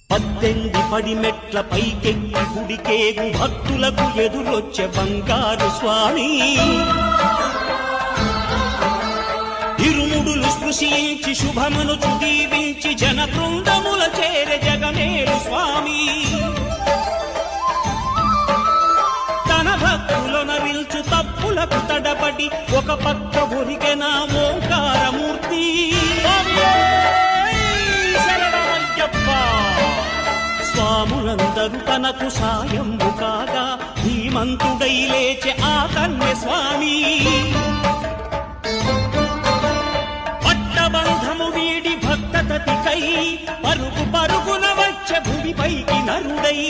18 పడిమెట్ల పైకెక్కి గుడికేగు భక్తులకు ఎదురొచ్చే బంగారు స్వామి. ఇరుముడులు స్పృశించి శుభమును దీవించి జన బృందముల చేరే జగమేలు స్వామి. తన భక్తులను విల్చు తప్పులకు తడబడి ఒక పక్క ఒరిగెన ఓంకారమూర్తి. స్వాములందరూ తనకు సాయము కాగా ధీమంతుడై లేచే ఆ కన్య స్వామి. పట్టబంధము వీడి భక్తతతికై పరుగు పరుగున వచ్చే భూమిపైకి నరుడై